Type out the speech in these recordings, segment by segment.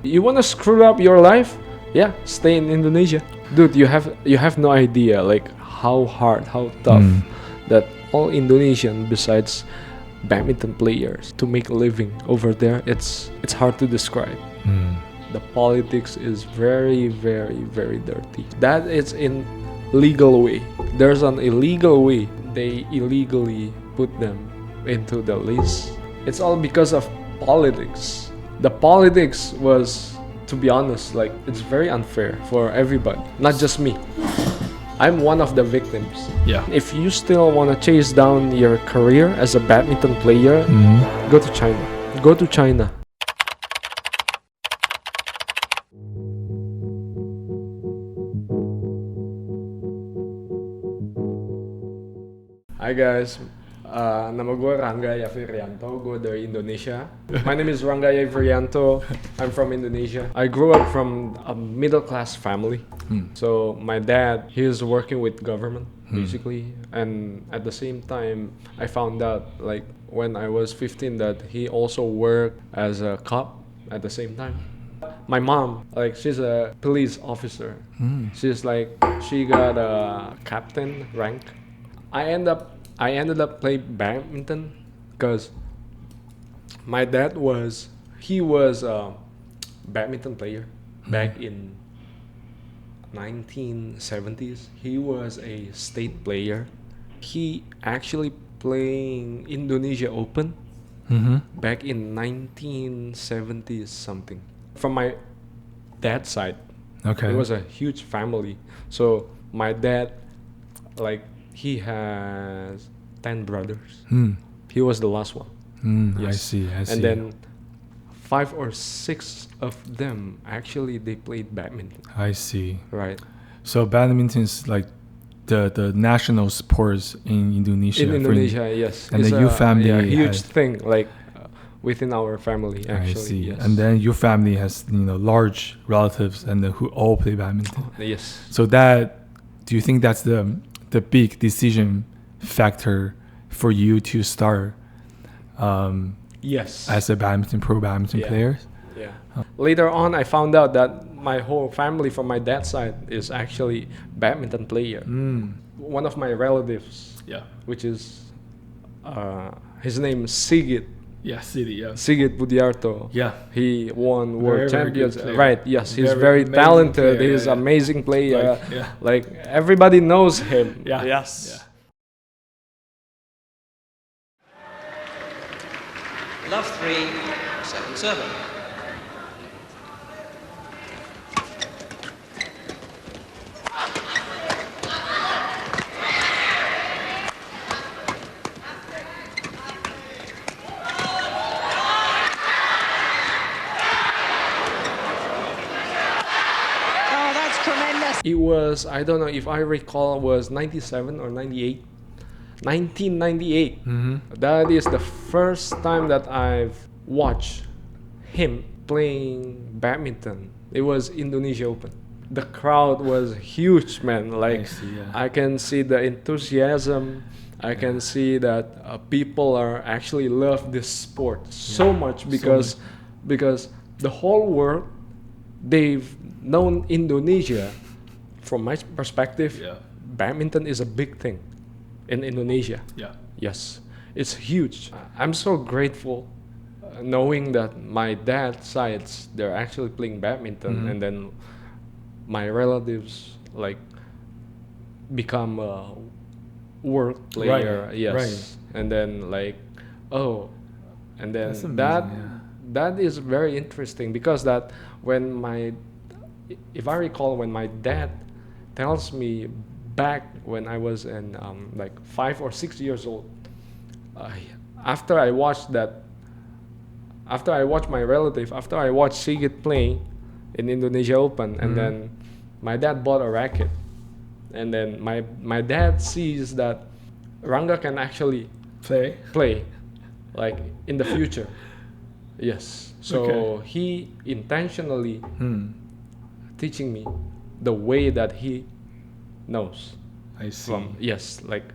You wanna screw up your life? Yeah, stay in Indonesia, dude. You have no idea like how hard, how tough that all Indonesian besides badminton players to make a living over there. It's hard to describe. The politics is very, very, very dirty. That is in legal way. There's an illegal way. They illegally put them into the list. It's all because of politics. The politics was, to be honest, like it's very unfair for everybody, not just me. I'm one of the victims. Yeah. If you still want to chase down your career as a badminton player, go to China. Go to China. Hi guys, nama gue Rangga Yave Rianto, gue dari Indonesia. My name is Rangga Yave Rianto, I'm from Indonesia. I grew up from a middle class family. So my dad, he is working with government basically, and at the same time I found out like when I was 15 that he also worked as a cop at the same time. My mom, like she's a police officer. She's like, she got a captain rank. I ended up playing badminton because my dad was a badminton player back in 1970s. He was a state player. He actually playing Indonesia Open back in 1970s something. From my dad's side, it was a huge family. So my dad, like, he has 10 brothers. He was the last one. I see. And then 5 or 6 of them actually they played badminton. I see. Right. So badminton is like the national sports in Indonesia. In Indonesia, yes. And then your family a huge has, thing like within our family actually. I see. Yes. And then your family has large relatives and who all play badminton. Yes. So that, do you think that's the big decision factor for you to start Yes. as a pro badminton player? Yeah. Later on, I found out that my whole family from my dad's side is actually badminton player. One of my relatives, which is his name is Sigit. Yeah, City. Yeah. Sigit Budiarto. Yeah. He won world champions. Very Right. Yes. He's very talented. Player, He's amazing player. Like, Like everybody knows him. Yeah. Yes. Yeah. Love 3, 7-7. It was, I don't know if I recall, was 97 or 98. 1998. That is the first time that I've watched him playing badminton. It was Indonesia Open. The crowd was huge, man. Like I can see the enthusiasm. I can see that people are actually love this sport so much because the whole world, they've known Indonesia. From my perspective, badminton is a big thing in Indonesia. Yes, it's huge. I'm so grateful knowing that my dad's sides, they're actually playing badminton, and then my relatives like become a world player. And then like, and then that is very interesting because that when if I recall, when my dad tells me back when I was in like 5 or 6 years old, after I watched my relative, after I watched Sigit playing in Indonesia Open, and then my dad bought a racket, and then my dad sees that Rangga can actually play like in the future. Yes. So he intentionally teaching me the way that he knows. I see.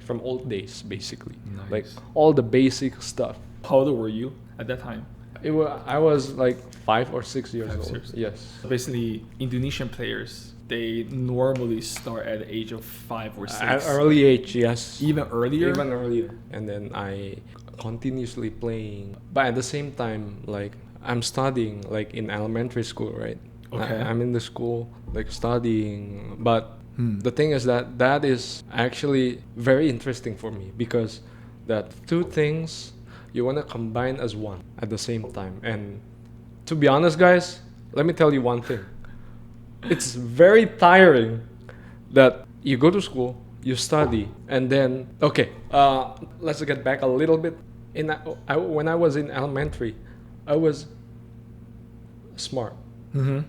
From old days basically. Nice. Like all the basic stuff. How old were you at that time? I was like 5 or 6 years 5, old. 6. Yes. So basically, Indonesian players, they normally start at the age of 5 or 6. At early age, yes. Even earlier? Even earlier. And then I continuously playing. But at the same time, like I'm studying like in elementary school, right? Okay. I'm in the school like studying. But Hmm. the thing is that is actually very interesting for me because that two things you want to combine as one at the same time. And to be honest, guys, let me tell you one thing. It's very tiring that you go to school, you study, and then okay. Let's get back a little bit. When I was in elementary, I was smart. Mm-hmm.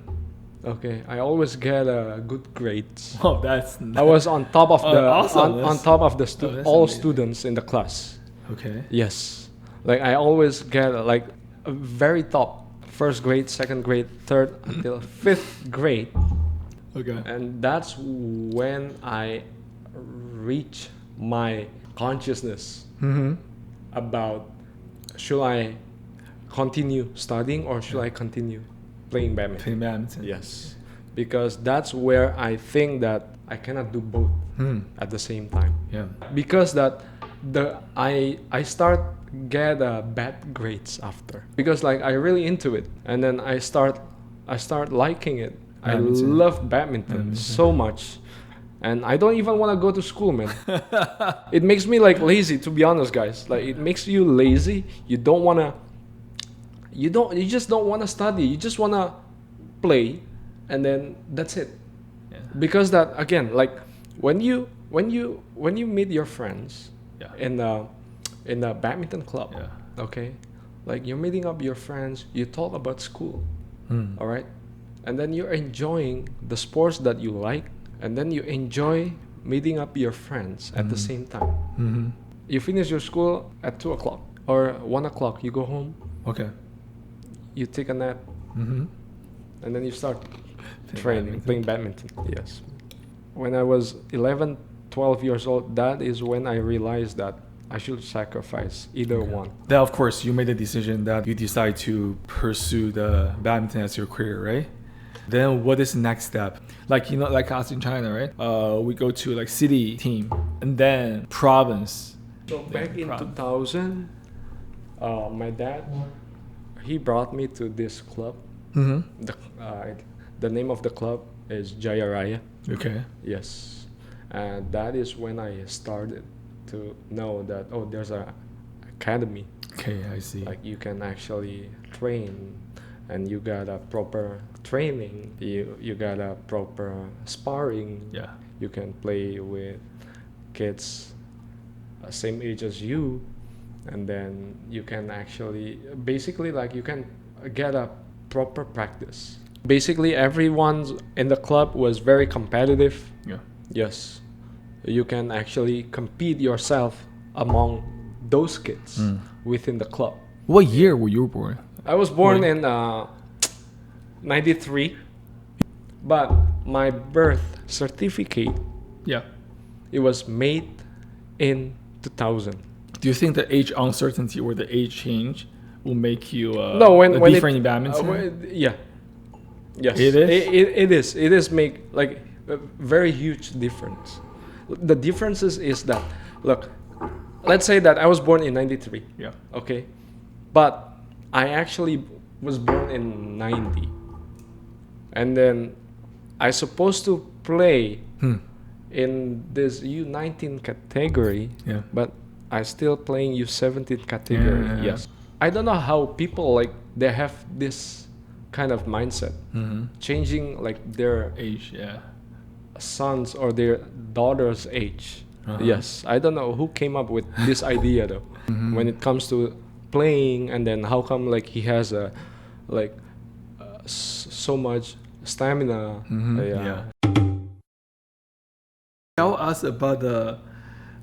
Okay, I always get good grades. Oh, that's I was on top of the awesome. on top of the that's all amazing. students in the class. Okay. Yes, like I always get like a very top, first grade, second grade, third until fifth grade. Okay. And that's when I reach my consciousness Mm-hmm. about should I continue studying or should I continue playing badminton. Playing badminton. Yes, because that's where I think that I cannot do both Hmm. at the same time. Yeah. Because that I start get bad grades after because like I really into it and then I start liking it. Badminton. I love badminton Badminton. so much, and I don't even want to go to school, man. It makes me like lazy, to be honest, guys. Like it makes you lazy. You just don't want to study. You just want to play, and then that's it. Yeah. Because that again, like when you meet your friends Yeah. in the badminton club, Yeah. okay, like you're meeting up your friends, you talk about school, Hmm. all right, and then you're enjoying the sports that you like, and then you enjoy meeting up your friends at the same time. Mm-hmm. You finish your school at 2 o'clock or 1 o'clock. You go home, Okay. you take a nap, Mm-hmm. and then you start Playing playing badminton. Yes. When I was 11, 12 years old, that is when I realized that I should sacrifice either one. Then, of course, you made the decision that you decide to pursue the badminton as your career, right? Then what is the next step? Like, you know, like us in China, right? We go to like city team and then province. So back in province. 2000, my dad, he brought me to this club. Mm-hmm. The name of the club is Jaya Raya. Okay. Yes. And that is when I started to know that, oh, there's a academy. Okay, I see. Like you can actually train and you got a proper training. You got a proper sparring. Yeah. You can play with kids same age as you, and then you can actually basically like you can get a proper practice. Basically everyone in the club was very competitive. Yeah. Yes, you can actually compete yourself among those kids within the club. What year were you born? I was born Wait. in 93, but my birth certificate, Yeah. it was made in 2000. Do you think the age uncertainty or the age change will make you No, when different in badminton? yeah, yes, It is? It is. It is make like a very huge difference. The differences is that look, let's say that I was born in 93. Yeah. Okay, but I actually was born in 90, and then I supposed to play in this U19 category, Yeah. but I still playing U17 category. Yeah. Yes, I don't know how people like they have this kind of mindset, changing like their Age, yeah. sons or their daughter's age. Uh-huh. Yes, I don't know who came up with this idea though. When it comes to playing, and then how come like he has a like so much stamina. Yeah. Tell us about the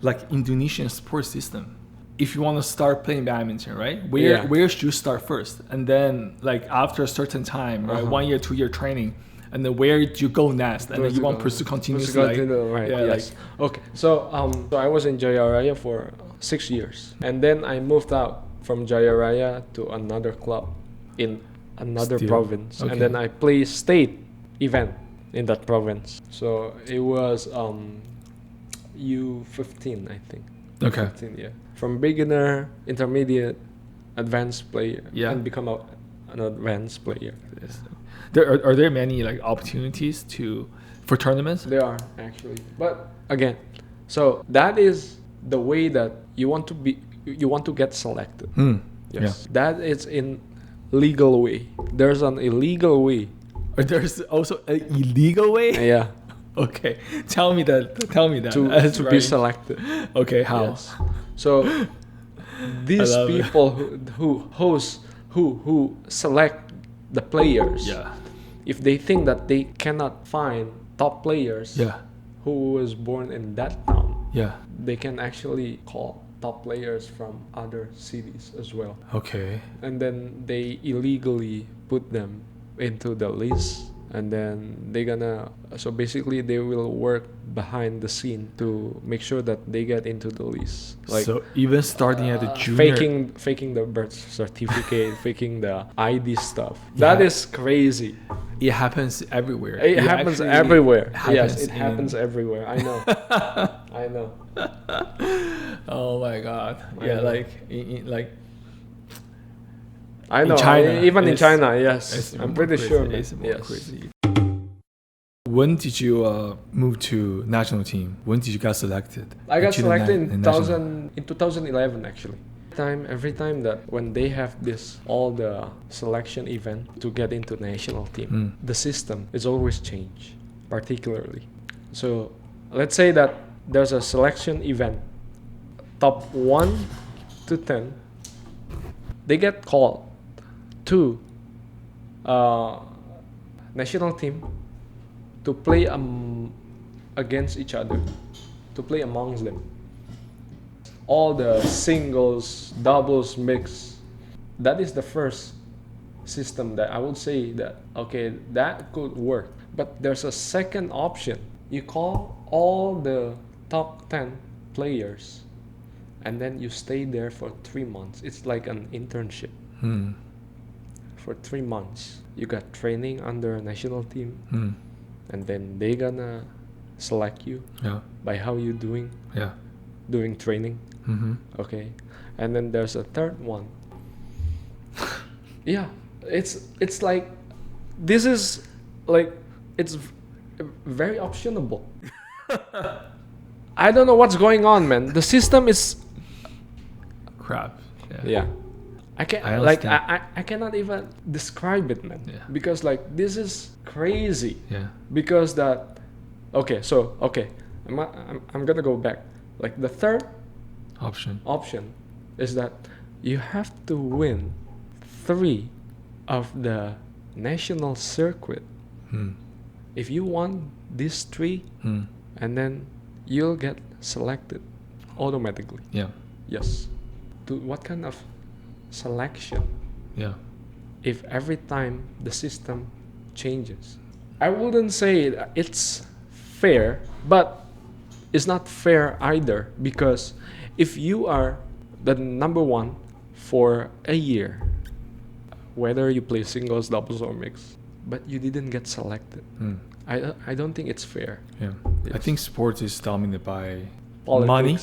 like Indonesian sports system. If you want to start playing badminton, right? Where should you start first? And then like after a certain time, right? 1 year, 2 year training, and then where do you go next? And then you want to pursue continuously. Right. Yeah, Yes. Okay. So I was in Jaya Raya for 6 years, and then I moved out from Jaya Raya to another club in another Still, province, okay. and then I play state event in that province. So it was U15, I think. Okay. U15, yeah. From beginner, intermediate, advanced player, Yeah. and become an advanced player. Yes. Are there many like opportunities for tournaments? There are actually, but again, so that is the way that you want to get selected. Yes, that is in legal way. There's an illegal way. There's also an illegal way. Yeah. Okay, tell me that. To be selected. Okay, how? Yes. So these love it. people who select the players. Yeah. If they think that they cannot find top players. Yeah. Who was born in that town. Yeah. They can actually call top players from other cities as well. Okay. And then they illegally put them into the list, and then so basically they will work behind the scene to make sure that they get into the list. Like so even starting at the junior, faking the birth certificate, faking the ID stuff. Yeah. That is crazy. it happens everywhere. It happens everywhere. happens Yes, it happens everywhere. I know. I know. Oh my god. I Yeah, know. like like I In know. China, Even in it's- China, yes. it's I'm more pretty crazy. sure. Man. It's more Yes. crazy. When did you move to national team? When did you get selected? I got into the selected na- in national- 2011 actually. Every time that when they have all the selection event to get into national team, the system is always changed, particularly. So let's say that there's a selection event, top 1 to 10, they get called to national team to play against each other, to play amongst them. All the singles, doubles, mix. That is the first system that I would say that, okay, that could work. But there's a second option. You call all the top 10 players and then you stay there for 3 months. It's like an internship. For 3 months. You got training under a national team, and then they gonna select you Yeah. by how you doing Yeah. during training. Okay, and then there's a third one. Yeah, it's like this is like it's very optionable. I don't know what's going on, man. The system is Crap. yeah. I can't I like understand. I cannot even describe it, man. Yeah. Because like this is crazy. Yeah. Because that okay, I'm gonna go back. Like the third option is that you have to win 3 of the national circuit. If you won these 3, and then you'll get selected automatically. Yeah. Yes. To what kind of selection? Yeah. If every time the system changes, I wouldn't say it's fair, but it's not fair either, because if you are the number 1 for a year, whether you play singles, doubles, or mix, but you didn't get selected, I don't think it's fair. Yeah. I Yes. think sports is dominated by Politics, money.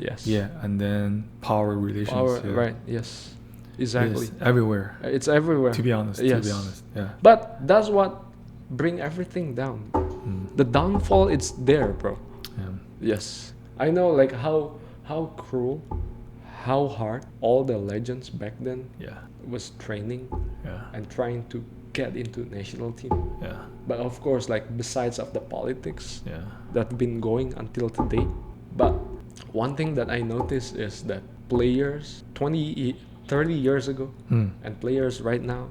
yes. Yeah, and then power relations. Power, yeah. right? Yes, exactly. Yes, everywhere. It's everywhere. To be honest. Yes. To be honest. Yeah. But that's what bring everything down. The downfall, it's there, bro. Yeah. Yes, I know, like how cruel, how hard all the legends back then Yeah. was training Yeah. and trying to get into national team. Yeah. But of course, like besides of the politics Yeah. that been going until today. But one thing that I noticed is that players 30 years ago and players right now,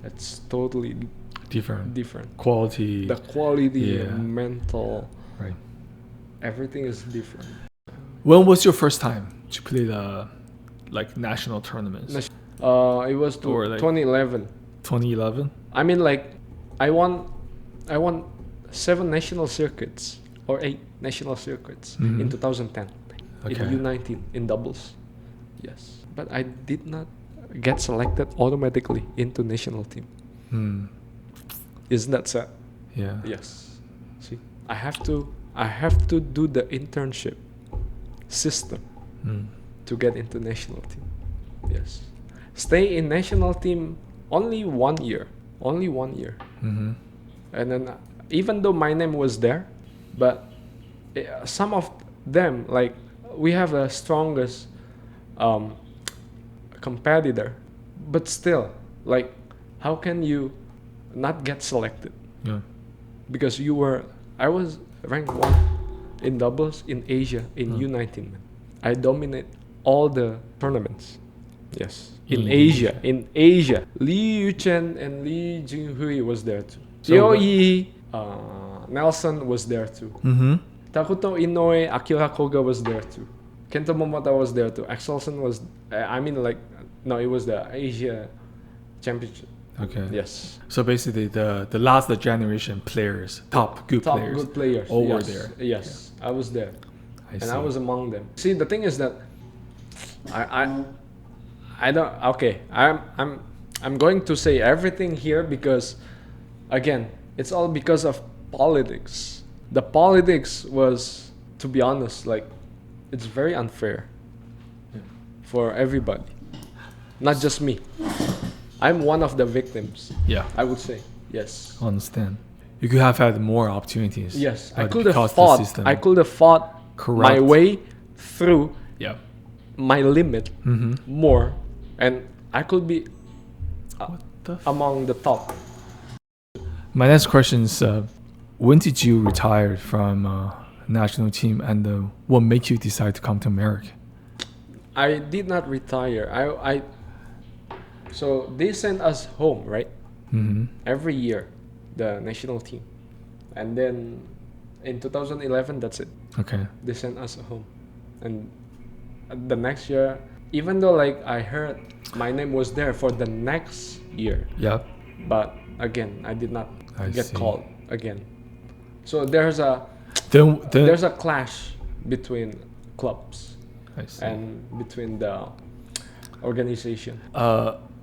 it's totally different. Quality. The quality, Yeah. mental, Right. everything is different. When was your first time to play the national tournaments? It was Or, like- 2011. 2011. I mean, like, I won 7 national circuits or 8 national circuits in 2010 Okay. in U19 in doubles. Yes, but I did not get selected automatically into national team. Isn't that sad? Yeah. Yes. See, I have to do the internship system to get into national team. Yes. Stay in national team only 1 year. Only 1 year. And then even though my name was there, but some of them, like, we have the strongest competitor, but still, like, how can you not get selected? Yeah. Because I was ranked 1 in doubles in Asia in U19. Man. I dominate all the tournaments. Yes, in Asia. In Asia, Li Yuchen and Li Jinghui was there too. Xiao Yi, Nelson was there too. Takuto Inoue, Akira Koga was there too. Kento Momota was there too. Axelsen was, it was the Asia Championship. Okay. Yes. So basically, the last generation players, top good players, all were there. Yes, I was there, I I was among them. See, the thing is that I don't. Okay, I'm going to say everything here because, again, it's all because of politics. The politics was, to be honest, like, it's very unfair for everybody, not just me. I'm one of the victims. Yeah. I would say. Yes. I understand. You could have had more opportunities. Yes. I but could because have the fought. system I could have fought my corrupt. way through Yeah. my limit more, and I could be What the among the top. My next question is, when did you retire from national team, and what made you decide to come to America? I did not retire. So they sent us home, right? Every year, the national team, and then in 2011, that's it. Okay. They sent us home, and the next year, even though, like, I heard my name was there for the next year, Yeah. but again, I did not I get see. called again. So there's a Then clash between clubs I see. and between the organization.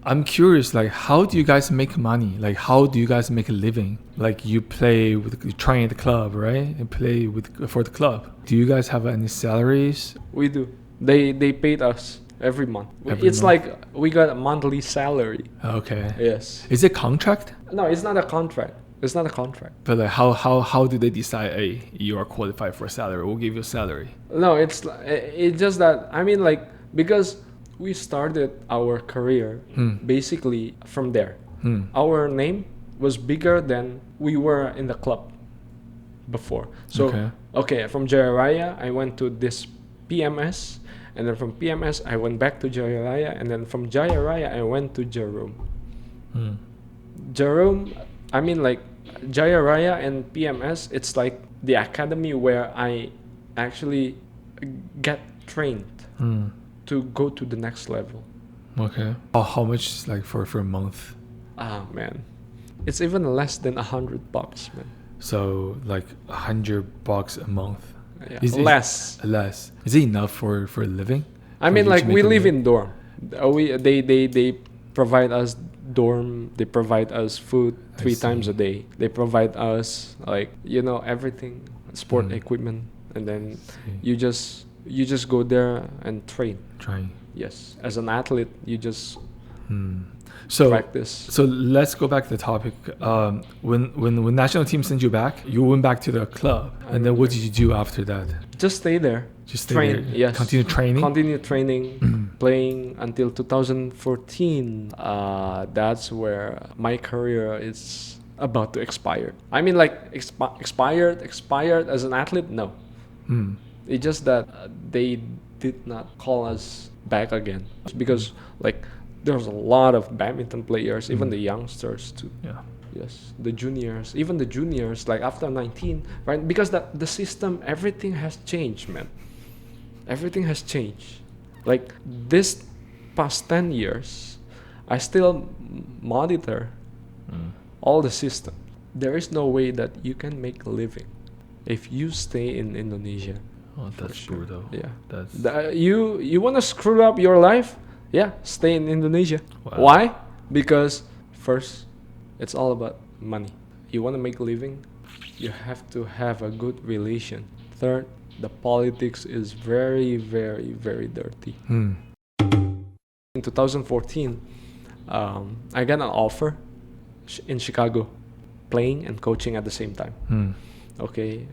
I'm curious, like, how do you guys make money? Like, how do you guys make a living? Like, you train at the club, right? And play for the club. Do you guys have any salaries? We do. They paid us every month. It's like we got a monthly salary. Okay. Yes. Is it contract? No, it's not a contract. It's not a contract. But like, how do they decide? Hey, you are qualified for a salary. We'll give you a salary. No, it's just that, I mean, like, because we started our career basically from there. Our name was bigger than we were in the club before. So okay, from Jaya Raya I went to this PMS, and then from PMS I went back to Jaya Raya, and then from Jaya Raya I went to Jerome. Jerome, I mean, like, Jaya Raya and PMS, it's like the academy where I actually get trained to go to the next level. Okay. How much is like for a month? Ah, man, it's even less than $100, man. So like $100 a month. Yeah. Is less. Less. Is it enough for a living? I mean, like, we live in dorm. They provide us dorm. They provide us food 3 times a day. They provide us, like, everything, sport equipment, and then you just go there and train. Yes, as an athlete, you just practice. So let's go back to the topic. When national team sent you back, you went back to the club, and then what did you do after that? Just stay there. Just stay train. there. Yes. Continue training. Continue training, playing until 2014. That's where my career is about to expire. I mean, like, expired as an athlete? No. It's just that they did not call us back again because, like, there's a lot of badminton players, even the youngsters too. Yeah. Yes, the juniors, even the juniors, like after 19, right? Because the system, everything has changed, man. Everything has changed. Like, this past 10 years, I still monitor all the system. There is no way that you can make a living if you stay in Indonesia. Oh, that's brutal. Yeah. That's You want to screw up your life? Yeah, stay in Indonesia. Wow. Why? Because first, it's all about money. You want to make a living, you have to have a good relation. Third, the politics is very, very, very dirty. In 2014, I got an offer in Chicago, playing and coaching at the same time. Okay,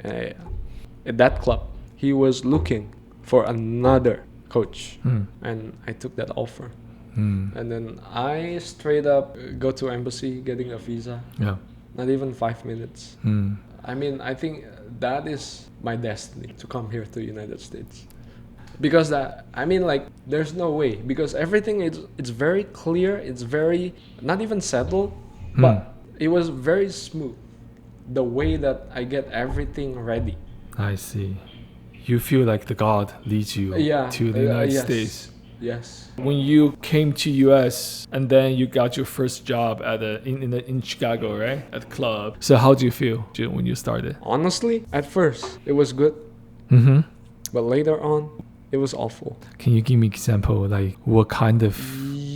at that club, he was looking for another coach, and I took that offer. And then I straight up go to embassy, getting a visa. Yeah. Not even 5 minutes. I mean, I think that is my destiny to come here to United States. Because there's no way, because everything it's very clear, it's very not even settled, but it was very smooth. The way that I get everything ready. I see. You feel like the God leads you to the United yes. States. Yes. When you came to US and then you got your first job at in Chicago, right? At the club. So how do you feel when you started? Honestly, at first it was good, but later on it was awful. Can you give me example, like what kind of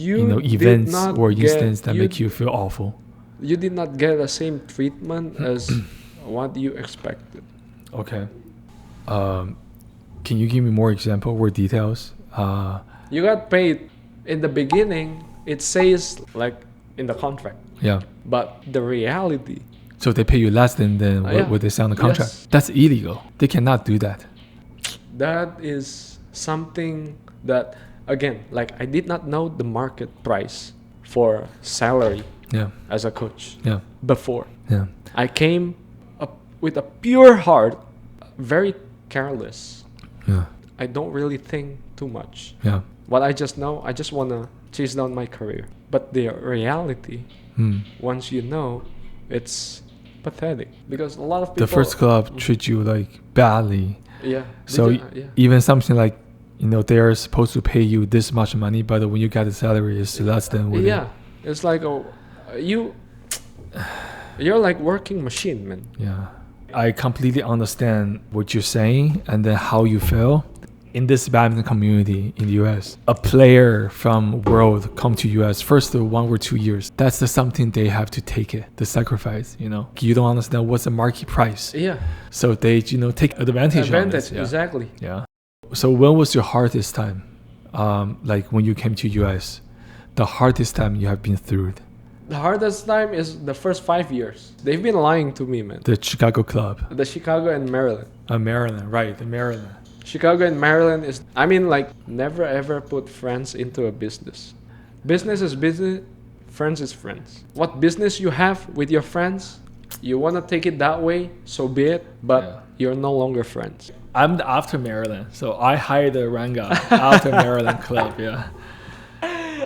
You events or incidents that make you feel awful? You did not get the same treatment as what you expected. Okay. Can you give me more example or details? You got paid in the beginning. It says like in the contract. Yeah. But the reality. So they pay you less than what they say on the contract. Yes. That's illegal. They cannot do that. That is something that, again, like I did not know the market price for salary as a coach before. Yeah. I came up with a pure heart, very careless. Yeah. I don't really think too much. Yeah. What I just know, I just want to chase down my career. But the reality, once you know, it's pathetic. Because a lot of people... The first club treat you like badly. Yeah. So even something like, they're supposed to pay you this much money, but when you get the salary, it's less than what it's like, you're like working machine, man. Yeah. I completely understand what you're saying and then how you feel. In this badminton community in the US, a player from world come to US first 1 or 2 years. That's something they have to take it, the sacrifice, You don't understand what's the market price. Yeah. So they, take advantage on it. Exactly. Yeah. So when was your hardest time? Like when you came to US, the hardest time you have been through? The hardest time is the first 5 years. They've been lying to me, man. The Chicago club. The Chicago and Maryland. Maryland, right. The Maryland. Chicago and Maryland is, never ever put friends into a business. Business is business, friends is friends. What business you have with your friends, you want to take it that way, so be it, but you're no longer friends. I'm after Maryland, so I hired a Rangga after Maryland club,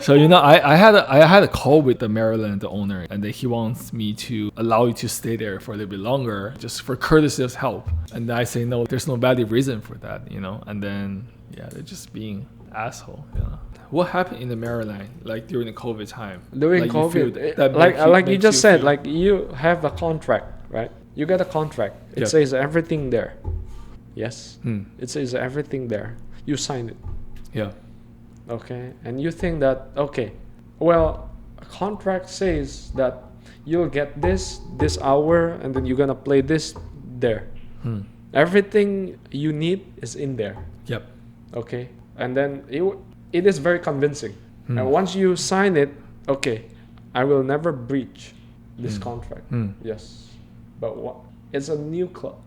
So I had a call with the Maryland owner, and then he wants me to allow you to stay there for a little bit longer, just for courtesy of help. And I say no, there's no valid reason for that, And then they're just being asshole. What happened in the Maryland, like during the COVID time? During like COVID, you just said, like you have a contract, right? You got a contract. It says everything there. Yes, it says everything there. You sign it. Yeah. Okay, and you think that, a contract says that you'll get this hour and then you're gonna play this there. Everything you need is in there. Yep. Okay, and then it is very convincing. And once you sign it, I will never breach this contract. Yes, but it's a new club.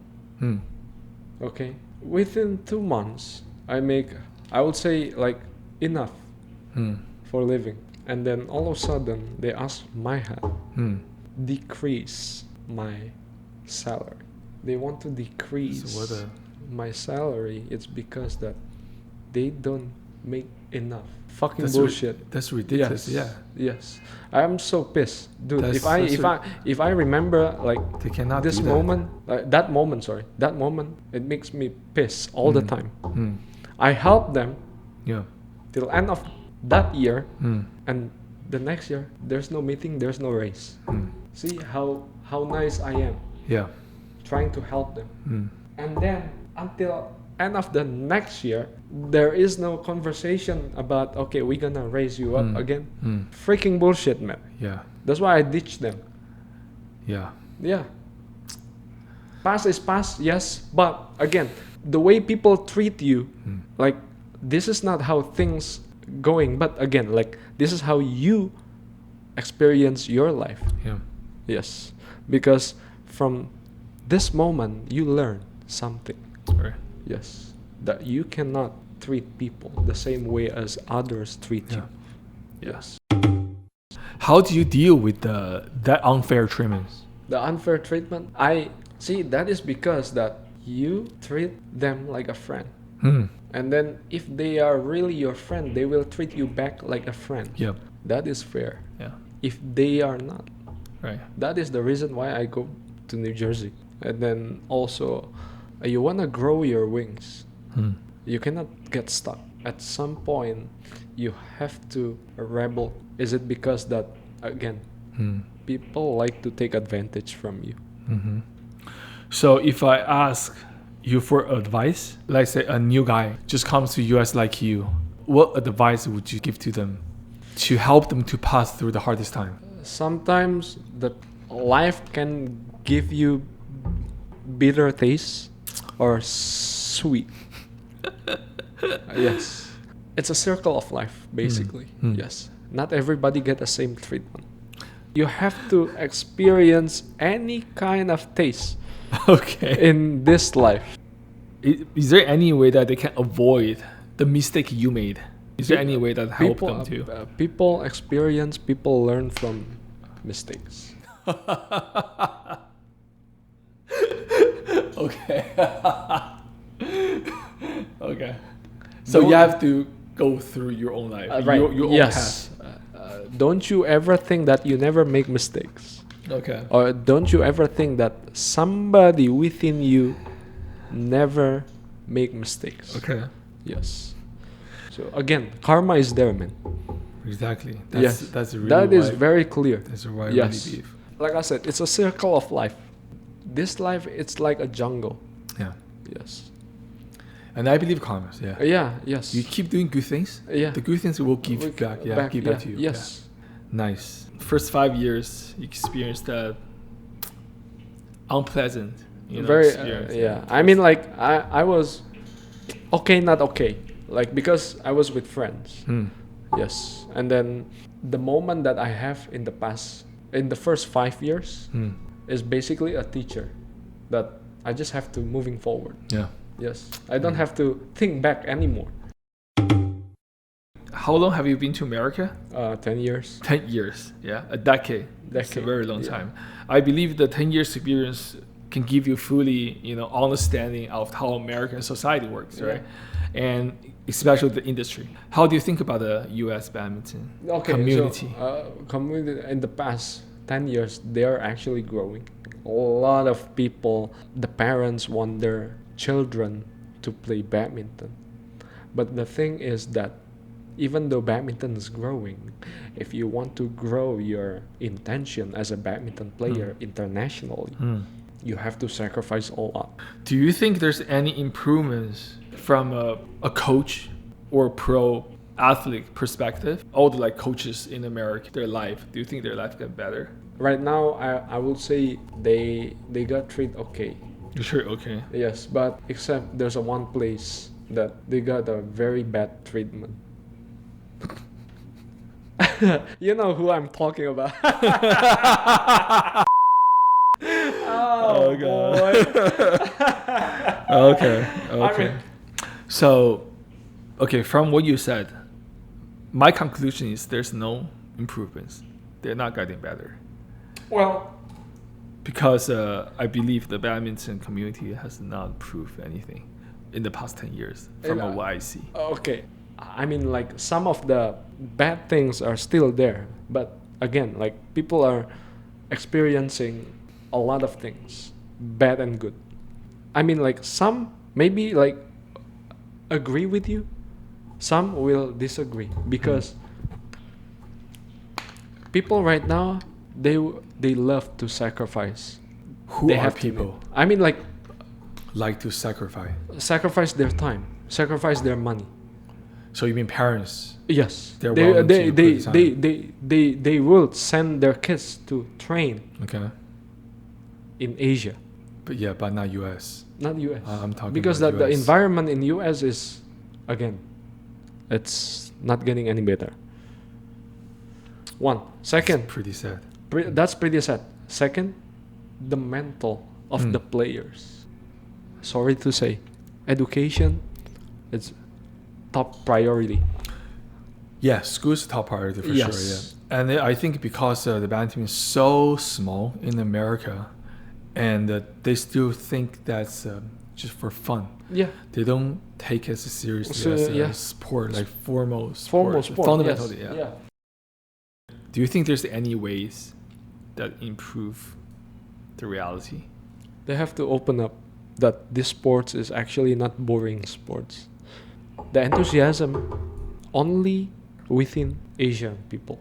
Okay, within 2 months, I would say enough for living, and then all of a sudden they ask my hand decrease my salary. They want to decrease my salary. It's because that they don't make enough. Fucking bullshit. That's ridiculous. Yes. I'm so pissed, dude. If I remember they cannot this moment, that moment, it makes me pissed all the time. I help them. Yeah. Till end of that year, and the next year there's no meeting, there's no race. See how nice I am. Yeah. Trying to help them, and then until end of the next year, there is no conversation about, okay, we're gonna raise you up again. Freaking bullshit, man. Yeah. That's why I ditched them. Yeah. Yeah. Past is past, yes. But again, the way people treat you, like, this is not how things going. But again, like, this is how you experience your life. Yeah. Yes. Because from this moment, you learn something. Right. Yes. That you cannot treat people the same way as others treat you. Yes. How do you deal with that unfair treatment? The unfair treatment, I see that is because that you treat them like a friend. And then if they are really your friend, they will treat you back like a friend. Yep. That is fair. Yeah. If they are not, Right. that is the reason why I go to New Jersey. And then also, you want to grow your wings. You cannot get stuck. At some point, you have to rebel. Is it because that, again, people like to take advantage from you? So if I ask you for advice, like say a new guy just comes to US like you, what advice would you give to them to help them to pass through the hardest time? Sometimes the life can give you bitter taste or sweet. Yes. It's a circle of life, basically. Yes. Not everybody get the same treatment. You have to experience any kind of taste in this life. Is there any way that they can avoid the mistake you made? Is there any way that help them to? People experience, people learn from mistakes. Okay. Okay. So you have to go through your own life, Right. your own Yes. Don't you ever think that you never make mistakes. path. Okay. Or don't you ever think that somebody within you never make mistakes. Okay. Yes. So again, karma is there, man. Exactly. That's really that is why- very clear. That's why I Yes. really believe. Like I said, it's a circle of life. This life, it's like a jungle. Yeah. Yes. And I believe karma. Yeah. Yeah. Yes. You keep doing good things. Yeah. The good things will give We- back. Yeah. Give back to you. Yes. Yeah. Nice. First 5 years, you experienced that unpleasant. Very. Experience. Yeah. I mean, like I was okay, not okay. Like because I was with friends. Yes. And then the moment that I have in the past, in the first 5 years, is basically a teacher that I just have to moving forward. Yeah. Yes. I don't have to think back anymore. How long have you been to America? 10 years. 10 years. Yeah. A decade. That's a Decade, very long yeah. time. I believe the 10 years experience can give you fully, understanding of how American society works, right? And especially the industry. How do you think about the U.S. badminton community? So, community in the past 10 years, they are actually growing. A lot of people, the parents want their children to play badminton. But the thing is that even though badminton is growing, if you want to grow your intention as a badminton player internationally, you have to sacrifice a lot. Do you think there's any improvements from a coach or pro athlete perspective? All the coaches in America, their life, do you think their life get better? Right now, I would say they got treated okay. You sure? Okay. Yes, but except there's a one place that they got a very bad treatment. You know who I'm talking about. Oh God. boy. Okay. Okay. So, from what you said, my conclusion is there's no improvements. They're not getting better. Well, Because I believe the badminton community has not proved anything in the past 10 years from what I see. okay. I mean, like some of the bad things are still there, but again, like people are experiencing a lot of things, bad and good. I mean, like some maybe like agree with you, some will disagree because people right now they love to sacrifice. Who They are have to people? I mean, like like to sacrifice their time, sacrifice their money. So you mean parents? Yes, They're they willing they to they, put the they, time. they will send their kids to train Okay. in Asia, But not US. not US. I'm talking because about the US. environment in US is, again, it's not getting any better. One. Second, Pretty sad. that's pretty sad. Second, the mental of the players. Sorry to say, education is top priority. Yeah, school's top priority for Yes. sure. Yeah, and I think because the badminton is so small in America, and they still think that's just for fun. Yeah. They don't take it as seriously So, as a yeah. sport, like formal Formal sport. fundamentally. Yes. Yeah. Do you think there's any ways that improve the reality? They have to open up that this sports is actually not boring sports. The enthusiasm only within Asian people.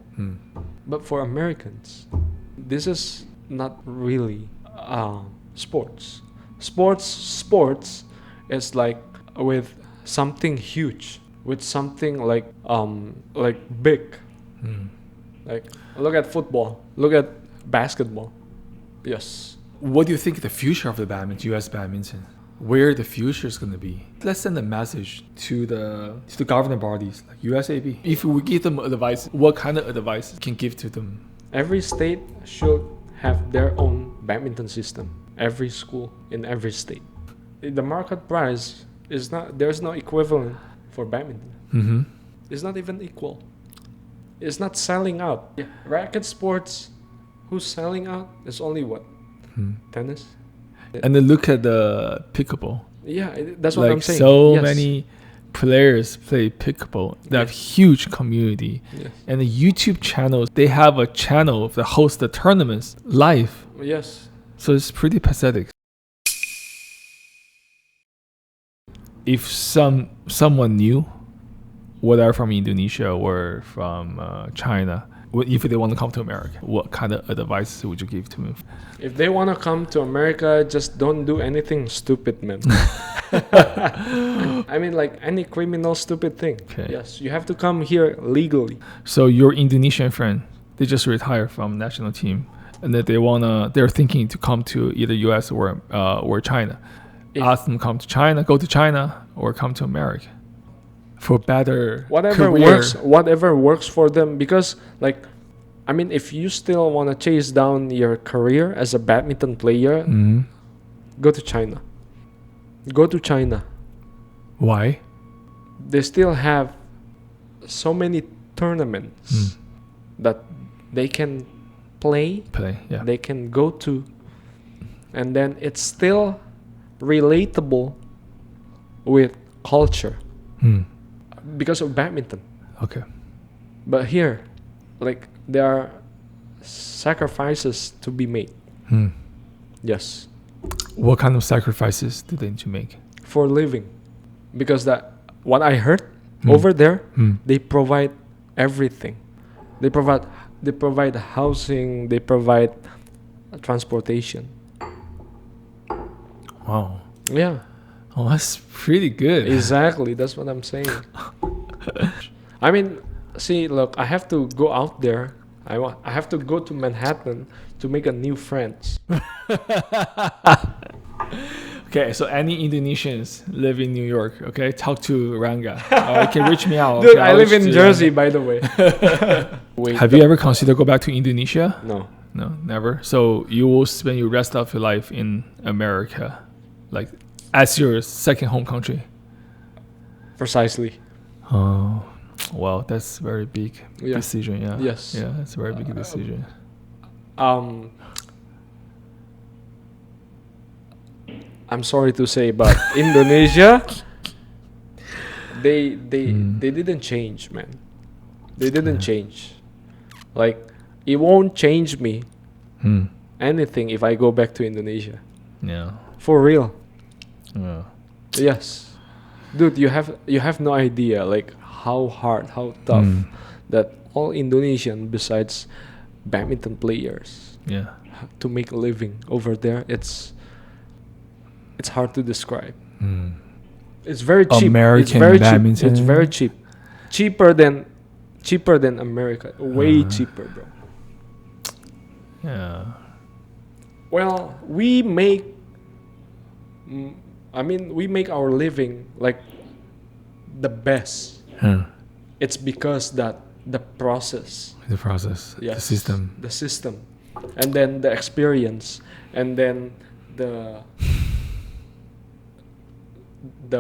But for Americans, this is not really sports. Sports is like with something huge, with something like big. Like look at football, look at basketball. Yes. What do you think the future of the badminton, U.S. badminton, where the future is going to be? Let's send a message to the governing bodies, like USAB. If we give them advice, what kind of advice can give to them? Every state should have their own badminton system. Every school in every state. The market price is not. There's no equivalent for badminton. It's not even equal. It's not selling out. Yeah. Racket sports, who's selling out is only what? Tennis. And then look at the pickleball. Yeah, that's what I'm saying. So Yes. many players play pickleball. They have huge community. Yes. And the YouTube channels, they have a channel that hosts the tournaments live. Yes. So it's pretty pathetic. If someone new, whether from Indonesia or from China, if they want to come to America, what kind of advice would you give to me? If they want to come to America, just don't do anything stupid, man. I mean, like any criminal stupid thing. Okay. Yes, you have to come here legally. So your Indonesian friend, they just retired from national team, and that they're thinking to come to either US or China. Ask them to come to China, go to China, or come to America for better Whatever career. whatever works for them. Because, like, I mean, if you still want to chase down your career as a badminton player, go to China. Go to China. Why? They still have so many tournaments that they can play, Yeah. they can go to, and then it's still relatable with culture because of badminton. Okay. But here, like, there are sacrifices to be made. Yes. What kind of sacrifices do they need to make? For living. Because that what I heard over there, they provide everything. They provide housing, they provide transportation. Wow. Yeah. Oh, that's pretty good. Exactly. That's what I'm saying. I mean, see, look, I have to go out there. I have to go to Manhattan to make a new friends. Okay, so any Indonesians live in New York, okay, talk to Rangga. You can reach me out. Dude, okay? I I'll live reach in to Jersey, by the way. Wait, Have you ever considered go back to Indonesia? No. No, never. So you will spend your rest of your life in America, like as your second home country. Precisely. Oh, well, that's a very big Yeah. decision. Yeah. Yes. Yeah, that's a very big decision. I'm sorry to say, but Indonesia, they didn't change, man. They didn't change. Like, it won't change me anything if I go back to Indonesia. Yeah. For real. Yeah. Yes. Dude, you have no idea like how hard, how tough that all Indonesian besides badminton players Yeah. to make a living over there. It's it's hard to describe. Mm. It's very cheap. American it's very badminton. cheap. It's very cheap. Cheaper than America. Way cheaper, bro. Yeah. Well, we make our living like the best. Huh. It's because that the process, The process, yes, the system. and then the experience, and then the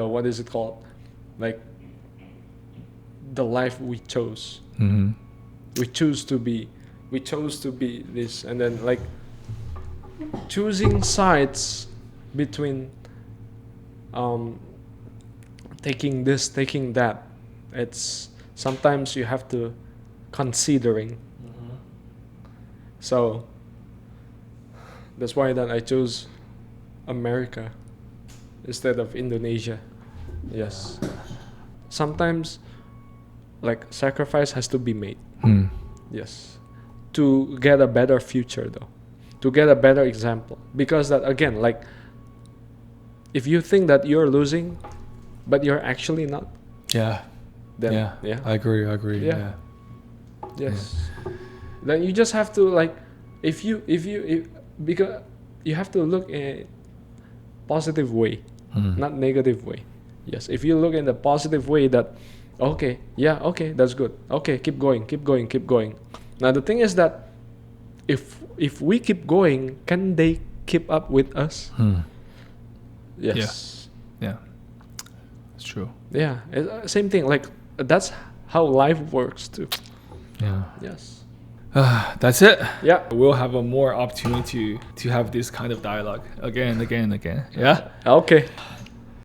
what is it called, like the life we chose. Mm-hmm. We chose to be this, and then like choosing sides between taking this, taking that. It's sometimes you have to considering. So that's why that I chose America instead of Indonesia. Yes. Sometimes like sacrifice has to be made. Mm. Yes. To get a better future though. To get a better example. Because that again, like if you think that you're losing but you're actually not, Yeah. then Yeah. I agree. Yeah. Yes. Then you just have to like if because you have to look in positive way, not negative way. Yes. If you look in the positive way that okay, that's good. Okay, keep going. Now the thing is that if we keep going, can they keep up with us? Yes. Yeah. It's true. Yeah. Same thing. Like that's how life works too. Yeah. Yes. That's it. Yeah. We'll have a more opportunity to have this kind of dialogue again. Yeah. Okay.